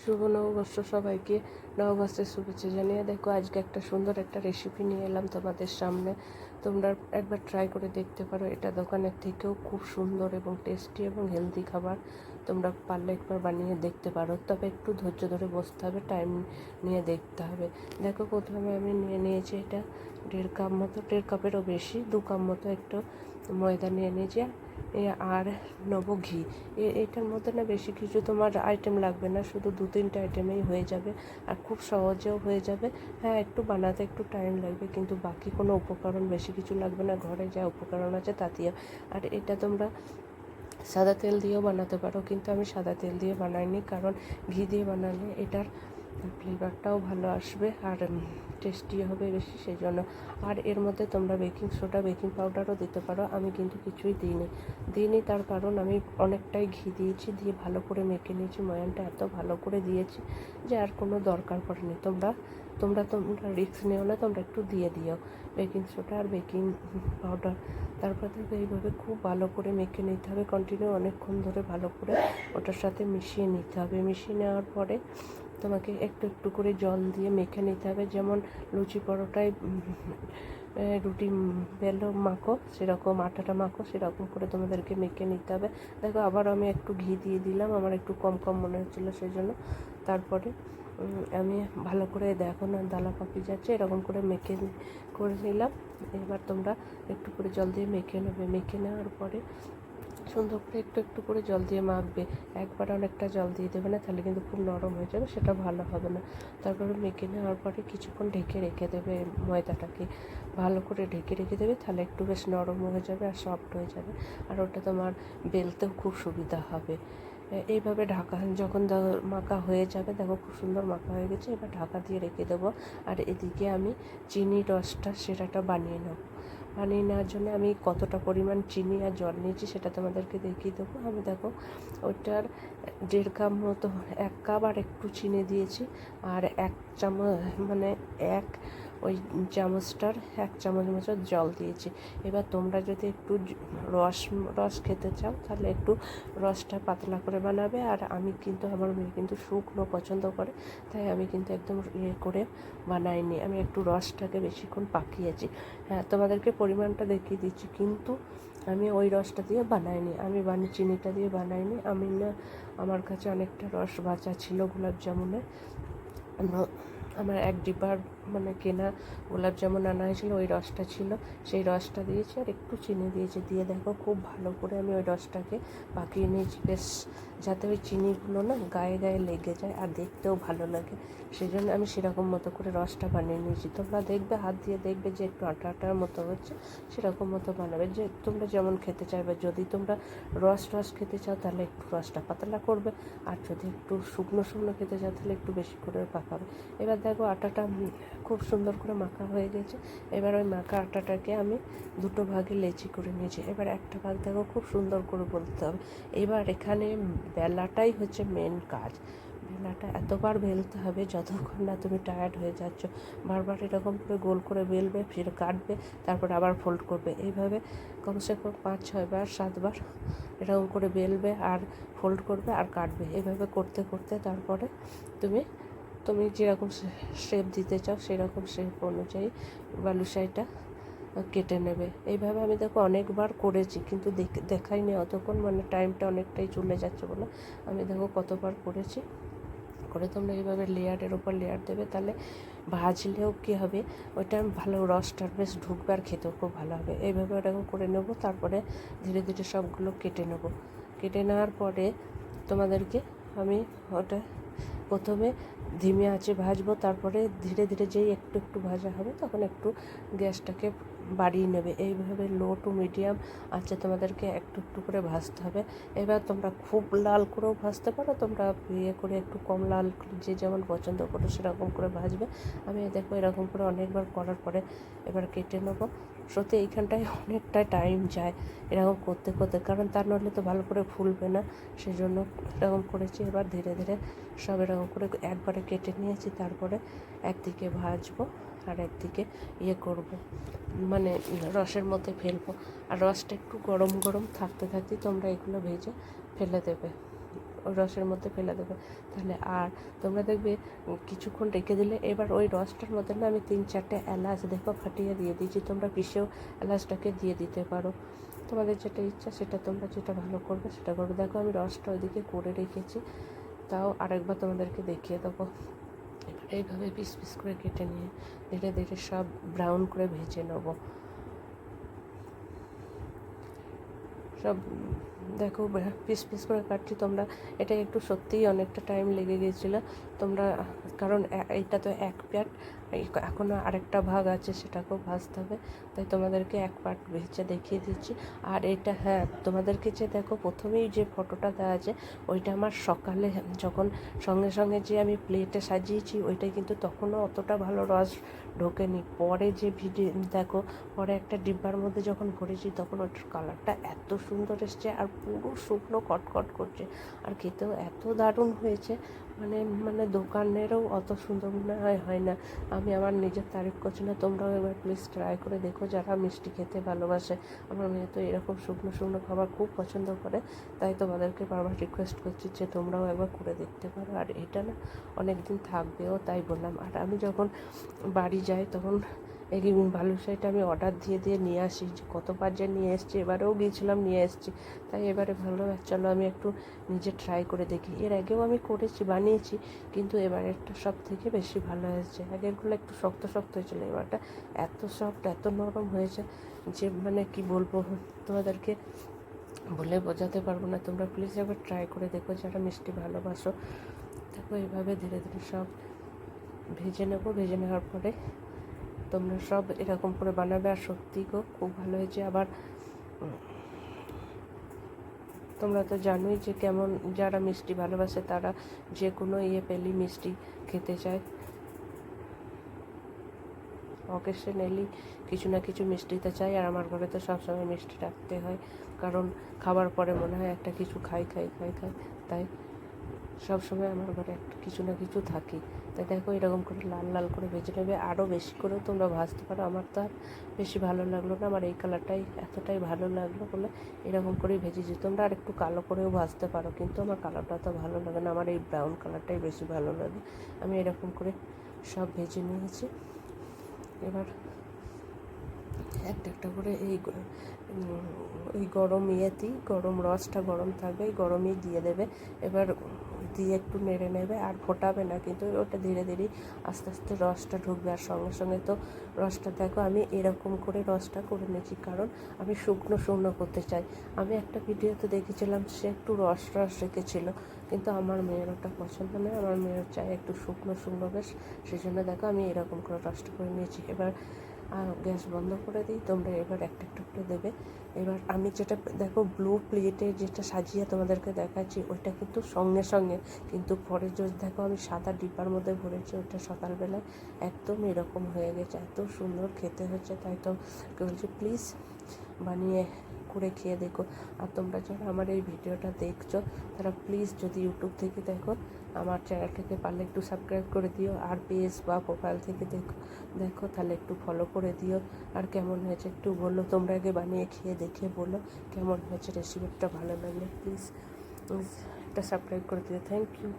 শুভ নববর্ষ সবাইকে। নববর্ষের শুভেচ্ছা জানিয়ে দেখো আজকে একটা সুন্দর একটা রেসিপি নিয়ে এলাম তোমাদের সামনে। তোমরা একবার ট্রাই করে দেখতে পারো। এটা দোকানের থেকেও খুব সুন্দর এবং টেস্টি এবং হেলদি খাবার। তোমরা পারলে একবার বানিয়ে দেখতে পারো, তবে একটু ধৈর্য ধরে বসতে হবে, টাইম নিয়ে দেখতে হবে। দেখো প্রথমে আমি নিয়ে নিয়েছি এটা 1.5 কাপ মতো, 1.5 কাপেরও বেশি, 2 কাপ মতো একটু ময়দা নিয়ে নিয়েছি। আর নেবো ঘি। এটার মধ্যে না বেশি কিছু তোমার আইটেম লাগবে না, শুধু 2-3টে আইটেমেই হয়ে যাবে আর খুব সহজেও হয়ে যাবে। হ্যাঁ, একটু বানাতে একটু টাইম লাগবে, কিন্তু বাকি কোনো উপকরণ বেশি কিছু লাগবে না, ঘরে যা উপকরণ আছে তাতেও। আর এটা তোমরা সাদা তেল দিয়েও বানাতে পারো, কিন্তু আমি সাদা তেল দিয়ে বানাইনি, কারণ ঘি দিয়ে বানালে এটার ফ্লেভারটাও ভালো আসবে আর টেস্টি হবে বেশি, সেই জন্য। আর এর মধ্যে তোমরা বেকিং সোডা, বেকিং পাউডারও দিতে পারো। আমি কিন্তু কিছুই দিইনি, তার কারণ আমি অনেকটাই ঘি দিয়েছি, দিয়ে ভালো করে মেখে নিয়েছি। ময়ানটা এত ভালো করে দিয়েছি যে আর কোনো দরকার পড়েনি। তোমরা রিস্ক নিও না, তোমরা একটু দিয়ে দিও বেকিং সোডা আর বেকিং পাউডার। তারপর থেকে এইভাবে খুব ভালো করে মেখে নিতে হবে, কন্টিনিউ অনেকক্ষণ ধরে ভালো করে ওটার সাথে মিশিয়ে নিতে হবে। মিশিয়ে নেওয়ার পরে তোমাকে একটু একটু করে জল দিয়ে মেখে নিতে হবে, যেমন লুচি পরোটায় রুটি বেলো মাখো, সেরকম আটাটা মাখো, সেরকম করে তোমাদেরকে মেখে নিতে হবে। দেখো আবার আমি একটু ঘি দিয়ে দিলাম, আমার একটু কম মনে হচ্ছিলো সেই জন্য। তারপরে আমি ভালো করে দেখো না দালা পাকিয়ে যাচ্ছে, এরকম করে মেখে করে নিলাম। এবার তোমরা একটু করে জল দিয়ে মেখে নেবে। মেখে নেওয়ার পরে সুন্দর করে একটু একটু করে জল দিয়ে মাখবে। একবার অনেকটা জল দিয়ে দেবে না, তাহলে কিন্তু খুব নরম হয়ে যাবে, সেটা ভালো হবে না। তারপরে মেখে নেওয়ার পরে কিছুক্ষণ ঢেকে রেখে দেবে, ময়দাটাকে ভালো করে ঢেকে রেখে দেবে, তাহলে একটু বেশ নরম হয়ে যাবে আর সফট হয়ে যাবে, আর ওটা তোমার বেলতেও খুব সুবিধা হবে। এইভাবে ঢাকা যখন মাখা হয়ে যাবে, দেখো খুব সুন্দর মাখা হয়ে গেছে, এবার ঢাকা দিয়ে রেখে দেবো। আর এদিকে আমি চিনির রসটা সেরাটা বানিয়ে নেবো। বানিয়ে নেওয়ার জন্য আমি কতটা পরিমাণ চিনি আর জল নিয়েছি সেটা তোমাদেরকে দেখিয়ে দেবো। আমি দেখো ওইটার 1.5 কাপ মতো, 1 কাপ আর একটু চিনি দিয়েছি, আর 1 চামচ মানে এক ওই চামচটার 1 চামচ মতো জল দিয়েছি। এবার তোমরা যদি একটু রস খেতে চাও, তাহলে একটু রসটা পাতলা করে বানাবে। আর আমি কিন্তু, আমার মেয়ে কিন্তু শুকনো পছন্দ করে, তাই আমি কিন্তু একদম করে বানাইনি, আমি একটু রসটাকে বেশিক্ষণ পাকিয়েছি। হ্যাঁ, তোমাদেরকে পরিমাণটা দেখিয়ে দিচ্ছি, কিন্তু আমি ওই রসটা দিয়ে বানাইনি, আমি চিনিটা দিয়ে বানাইনি। আমার কাছে অনেকটা রস বাঁচা ছিল গোলাপ জামুনের। আমার 1 ডিব্বার মানে কেনা গোলাপ জামুন আনা হয়েছিলো, ওই রসটা ছিল, সেই রসটা দিয়েছি আর একটু চিনি দিয়েছি। দিয়ে দেখো খুব ভালো করে আমি ওই রসটাকে পাকিয়ে নিয়েছি, বেশ যাতে ওই চিনিগুলো না গায়ে গায়ে লেগে যায় আর দেখতেও ভালো লাগে, সেই জন্য আমি সেরকম মতো করে রসটা বানিয়ে নিয়েছি। তোমরা দেখবে, হাত দিয়ে দেখবে যে একটু আটা আটার মতো হচ্ছে, সেরকম মতো বানাবে, যে তোমরা যেমন খেতে চাইবে। যদি তোমরা রস খেতে চাও, তাহলে একটু রসটা পাতলা করবে, আর যদি একটু শুকনো খেতে চাও, তাহলে একটু বেশি করে পাকাবে। এবার দেখো আটাটা খুব সুন্দর করে মাখা হয়ে গেছে। এবার ওই মাখা আটাটাকে আমি 2 ভাগে লেচি করে নিয়েছি। এবার একটা ভাগ দেখো খুব সুন্দর করে বলতে হবে। এবার এখানে বেলাটাই হচ্ছে মেন কাজ। বেলাটা এতবার বেলতে হবে যতক্ষণ না তুমি টায়ার্ড হয়ে যাচ্ছ। বারবার এরকম করে গোল করে বেলবে, ফির কাটবে, তারপর আবার ফোল্ড করবে। এইভাবে কমসে কম 5-6 বার 7 বার এরকম করে বেলবে আর ফোল্ড করবে আর কাটবে। এইভাবে করতে করতে তারপরে তুমি যেরকম শেপ দিতে চাও সেরকম শেপ অনুযায়ী বালুশাহিটা কেটে নেবে। এইভাবে আমি দেখো অনেকবার করেছি, কিন্তু দেখাইনি অতক্ষণ, মানে টাইমটা অনেকটাই চলে যাচ্ছে বলে আমি দেখো কতবার করেছি। করে তোমরা এইভাবে লেয়ারের ওপর লেয়ার দেবে, তাহলে ভাজলেও কী হবে, ওইটা ভালো রসটার বেশ ঢুকবে আর খেতেও খুব ভালো হবে। এইভাবে ওরকম করে নেবো, তারপরে ধীরে ধীরে সবগুলো কেটে নেবো। কেটে নেওয়ার পরে তোমাদেরকে আমি ওটা প্রথমে ধিমে আঁচে ভাজবো, তারপরে ধীরে ধীরে যেই একটু একটু ভাজা হবে তখন একটু গ্যাসটাকে বাড়িয়ে নেবে। এইভাবে লো টু মিডিয়াম আঁচে তোমাদেরকে একটু একটু করে ভাজতে হবে। এবার তোমরা খুব লাল করেও ভাজতে পারো, তোমরা করে একটু কম লাল, যে যেমন পছন্দ করো সেরকম করে ভাজবে। আমি দেখো এরকম করে অনেকবার করার পরে এবার কেটে নেবো। সত্যি এইখানটায় অনেকটা টাইম যায় এরকম করতে করতে, কারণ তার নইলে তো ভালো করে ফুলবে না, সেই জন্য এরকম করেছি। এবার ধীরে ধীরে সব এরকম করে একবারে কেটে নিয়েছি, তারপরে একদিকে ভাজবো আর একদিকে করবো, মানে রসের মধ্যে ফেলবো। আর রসটা একটু গরম থাকতে থাকতেই তোমরা এগুলো ভেজে ফেলে দেবে। ওই রসের মধ্যে ফেলে দেবে। তাহলে আর তোমরা দেখবে কিছুক্ষণ রেখে দিলে এবার ওই রসটার মধ্যে না আমি 3-4টে এলাচ দেখো ফাটিয়ে দিয়ে দিয়েছি, তোমরা পিষেও এলাচটাকে দিয়ে দিতে পারো। তোমাদের যেটা ইচ্ছা সেটা তোমরা যেটা ভালো করবে সেটা করবে। দেখো আমি রসটা ওইদিকে করে রেখেছি, তাও আরেকবার তোমাদেরকে দেখিয়ে দেবো। এবার এইভাবে পিস পিস করে কেটে নিয়ে ধীরে ধীরে সব ব্রাউন করে ভেজে নেবো। সব দেখো পিস পিস করে কাটছি। তোমরা এটা একটু সত্যিই অনেকটা টাইম লেগে গিয়েছিলো তোমরা, কারণ এইটা তো এক প্যাট, এখনও আরেকটা ভাগ আছে সেটাকেও ভাজতে হবে, তাই তোমাদেরকে এক পার্ট ভেজে দেখিয়ে দিচ্ছি। আর এটা হ্যাঁ, তোমাদেরকে যে দেখো প্রথমেই যে ফটোটা দেওয়া আছে ওইটা আমার সকালে যখন সঙ্গে সঙ্গে যে আমি প্লেটে সাজিয়েছি ওইটাই, কিন্তু তখনও অতটা ভালো রস ঢোকেনি। পরে যে ভিডিও দেখো, পরে একটা ডিব্বার মধ্যে যখন ভরেছি তখন ওটার কালারটা এত সুন্দর এসছে আর পুরো শুকনো কটকট করছে, আর খেতেও এত দারুণ হয়েছে, মানে মানে দোকানেরও অত সুন্দর মনে হয় না। আমি আমার নিজের তারিফ করছি না, তোমরাও এবার প্লিজ ট্রাই করে দেখো যারা মিষ্টি খেতে ভালোবাসে। আমার মেয়ে তো এরকম শুকনো শুকনো খাবার খুব পছন্দ করে, তাই তোমাদেরকে বারবার রিকোয়েস্ট করছি যে তোমরাও একবার করে দেখতে পারো। আর এটা না অনেক দিন থাকবেও, তাই বললাম। আর আমি যখন বাড়ি যাই তখন এই বালুশাহিটা আমি অর্ডার দিয়ে দিয়ে নিয়ে আসি, যে কতবার যে নিয়ে এসেছি, এবারেও গিয়েছিলাম নিয়ে এসেছি, তাই এবারে ভালো চলো আমি একটু নিজে ট্রাই করে দেখি। এর আগেও আমি করেছি, বানিয়েছি, কিন্তু এবারেরটা সব থেকে বেশি ভালো হয়েছে। আগেরগুলো একটু শক্ত শক্ত হয়েছিলো, এবারটা এত সফট এত নরম হয়েছে যে মানে কি বলবো তোমাদেরকে বলে বোঝাতে পারবো না। তোমরা প্লিজ একবার ট্রাই করে দেখো যারা মিষ্টি ভালোবাসো। দেখো এইভাবে ধীরে ধীরে সব ভেজে নেবো। ভেজে নেওয়ার পরে তোমরা সব এরকম করে বানাবে, আর সত্যি গো খুব ভালো হয়েছে। আবার তোমরা তো জানোই যে কেমন, যারা মিষ্টি ভালোবাসে তারা যে কোনো পেলেই মিষ্টি খেতে চায়। অকেশনালি কিছু না কিছু মিষ্টিতে চাই, আর আমার ঘরে তো সবসময় মিষ্টি রাখতে হয়, কারণ খাবার পরে মনে হয় একটা কিছু খাই, তাই সবসময় আমার ঘরে একটা কিছু না কিছু থাকি। তাই দেখো এরকম করে লাল লাল করে ভেজে নেবে, আরও বেশি করেও তোমরা ভাজতে পারো। আমার তো আর বেশি ভালো লাগলো না, আমার এই কালারটাই এতটাই ভালো লাগলো বলে এরকম করেই ভেজেছি। তোমরা আর একটু কালো করেও ভাজতে পারো, কিন্তু আমার কালারটা তো ভালো লাগে না, আমার এই ব্রাউন কালারটাই বেশি ভালো লাগে। আমি এরকম করে সব ভেজে নিয়েছি। এবার একটা একটা করে এই গরম গরম রসটা গরম থাকবে, এই গরমই দিয়ে দেবে। এবার দিয়ে একটু নেড়ে নেবে, আর ফোটাবে না, কিন্তু ওটা ধীরে ধীরে আস্তে আস্তে রসটা ঢুকবে। আর সঙ্গে সঙ্গে তো রসটা দেখো আমি এরকম করে রসটা করে নিয়েছি, কারণ আমি শুকনো শুকনো করতে চাই। আমি একটা ভিডিওতে দেখেছিলাম সে একটু রস রেখেছিল, কিন্তু আমার মেয়ের ওটা পছন্দ নয়, আমার মেয়ের চাই একটু শুকনো শুকনো বেশ, সেই জন্য দেখো আমি এরকম করে রসটা করে নিয়েছি। এবার গ্যাস বন্ধ করে দিই, তোমরা এবার একটা একটা করে দেবে। এবার আমি যেটা দেখো ব্লু প্লেটে যেটা সাজিয়ে তোমাদেরকে দেখাচ্ছি ওইটা কিন্তু সঙ্গে সঙ্গে, কিন্তু পরে যদি দেখো আমি সাদা ডিব্বার মধ্যে ভরেছি, ওইটা সকালবেলায় একদম এরকম হয়ে গেছে, এত সুন্দর খেতে হচ্ছে। তাই তো বলছি প্লিজ বানিয়ে করে খেয়ে দেখো। আর তোমরা যারা আমার এই ভিডিওটা দেখছো তারা প্লিজ যদি ইউটিউব থেকে দেখো আমার চ্যানেলটাকে পারলে একটু সাবস্ক্রাইব করে দিও, আর পেজ বা প্রোফাইল থেকে দেখো তাহলে একটু ফলো করে দিও। আর কেমন হয়েছে একটু বলো, তোমরা আগে বানিয়ে খেয়ে দেখে বলো কেমন হয়েছে। রেসিপিটা ভালো লাগলে প্লিজ একটা সাবস্ক্রাইব করে দিও। Thank you.